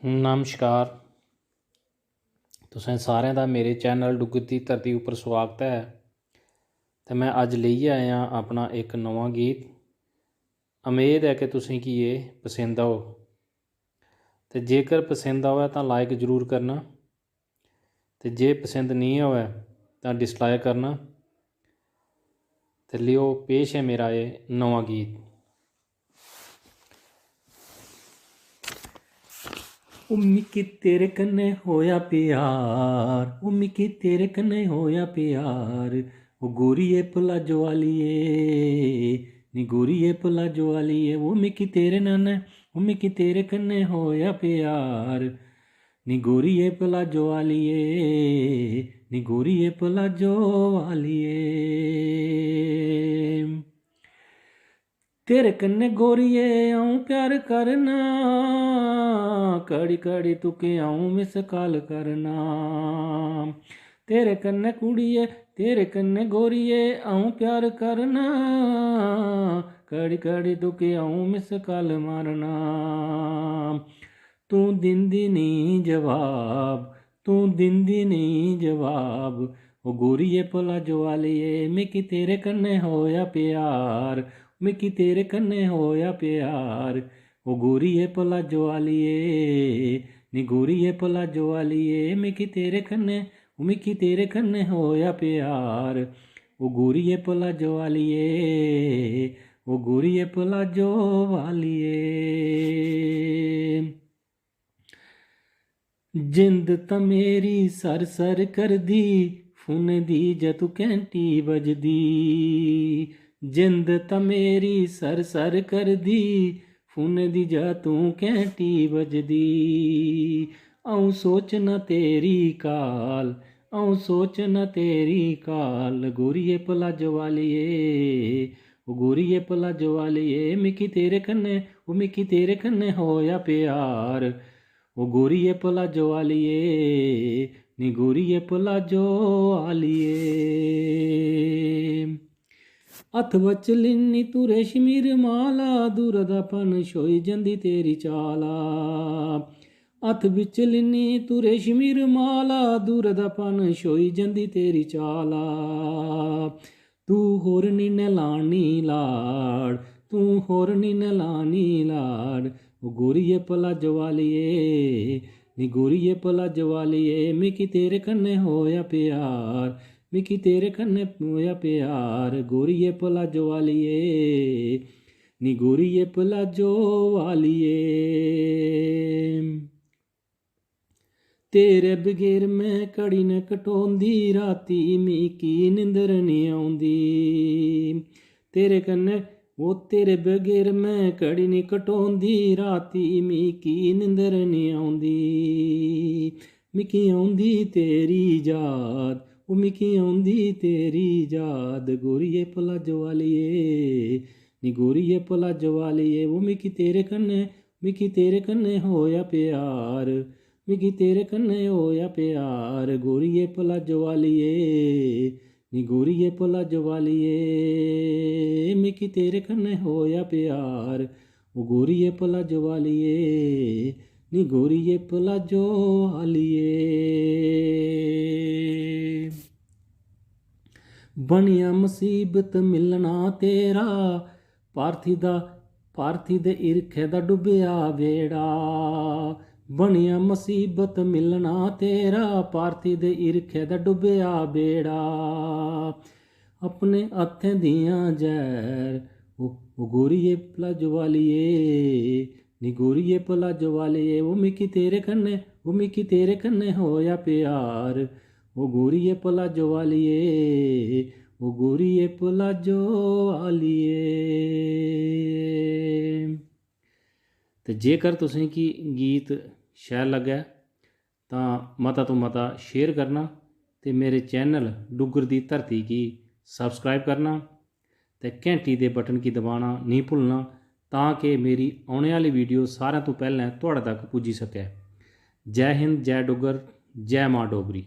नमस्कार। तुसें सारें दा मेरे चैनल डुग्गर दी धरती उप्पर स्वागत है। ते मैं अज लेइयै आया अपना एक नवां गीत। उम्मीद है कि तुसें गी ये पसंद आओ, ते जेकर पसंद आवे तां लाइक जरूर करना, ते जे पसंद नहीं आवे तां डिसलाइक करना। ते लियो पेश है मेरा ये नवां गीत। ओ मिकी तेरे कन्नै होया प्यार, ओ मिकी तेरे कन्नै होया प्यार, ओ गोरिये प्लाजो वालिए, नी गोरिये प्लाजो वालिए, ओ मिकी तेरे नाने, ओ मिकी तेरे कन्नै होया प्यार, नी गोरिये प्लाजो वालिए, नी गोरिये प्लाजो वालिए। तेरे कन्नै गोरिये आऊं प्यार करना, कड़ी कड़ी तुके आऊं मिस कॉल करना। तेरे कन्नै कुड़िये, तेरे कन्नै गोरिये आऊं प्यार करना, कड़ी कड़ी तुके आऊं मिस कॉल मारना। तू दिंदी नहीं जवाब, तू दिंदी नहीं जवाब, ओ गोरिये प्लाजो वालिए, मिकी तेरे कन्नै होया प्यार, मिकी तेरे कन्नै होया प्यार, ओ गोरिये प्लाजो वालिए, नी गोरिये प्लाजो वालिए, मिकी तेरे कन्नै, मिकी तेरे कन्नै होया प्यार, ओ गोरिये प्लाजो वालिए, ओ गोरिये प्लाजो वालिए। जिंद तां मेरी सर सर करदी, फोन दी जदों घैंटी बजदी। जिंद तां मेरी सर सर करदी, फोन दी जदों घैंटी बजदी। अऊं सोचना तेरी काल, अऊं सोचना तेरी काल, गोरिये प्लाजो वालिए, ओ गोरिये प्लाजो वालिए, मिकी तेरे कन्नै, ओ मिकी तेरे कन्नै होया प्यार, ओ गोरिये प्लाजो वालिए, नी गोरिये प्लाजो वालिए। हत्थ बच लिन्नी तू रेशमी रमाला, दूर दा पन छोई जंदी तेरी चाला। हत्थ बिच लिन्नी तू रेशमी रमाला, दूर दा पन छोई जंदी तेरी चाला। तू होर नी नैलानी लाड़, तू होर नी नैलानी लाड़, ओ गोरिये प्लाजो वालिए, नी गोरिये प्लाजो वालिए, मिकी तेरे कन्नै होया प्यार, मिकी तेरे कन्नै होया प्यार, गोरिये प्लाजो वालिए, नी गोरिये प्लाजो वालिए। तेरे बगैर मैं घड़ी न कटोंदी, राती मिकी निंदर नहीं आउंदी। तेरे कन्नै ओ तेरे बगैर मैं घड़ी नहीं कटोंदी, राती मिकी निंदर नहीं आउंदी। मिकी आउंदी तेरी याद, ओ मिकी आउंदी तेरी याद, गोरिये प्लाजो वालिए, नी गोरिये प्लाजो वालिए, ओ मिकी तेरे कन्नै होया प्यार, मिकी तेरे कन्नै होया प्यार, गोरिये प्लाजो वालिए, नी गोरिये प्लाजो वालिए, मिकी तेरे कन्नै होया प्यार, ओ गोरिये प्लाजो वालिए, नी गोरिये प्लाजो वालिए। बनिया मुसीबत मिलना तेरा, पार्थी दे इरखे दा डुबिया बेड़ा। बनिया मुसीबत मिलना तेरा, पार्थी दे इरखे दा डुबिया बेड़ा। अपने हत्थें दियां जैर, ओ गोरिये प्लाजो वालिए, नी गोरिये प्लाजो वालिए, ओ मिकी तेरे कन्नै, ओ मिकी तेरे कन्नै होया प्यार, ओ गोरिये प्लाजो वालिए, ओ गोरिये प्लाजो वालिए। ते जेकर तुसें गी गीत शैल लग्गै तां मता तो मता शेयर करना, ते मेरे चैनल डुग्गर दी धरती गी सबसक्राइब करना, ते घैंटी दे बटन गी दबाना नहीं भुल्लना, तां कि मेरी औने आह्ली वीडियो सारें तो पैह्लें तुहाड़े तक पुज्जी सकै। जै हिंद, जै डुग्गर, जै मां डोगरी।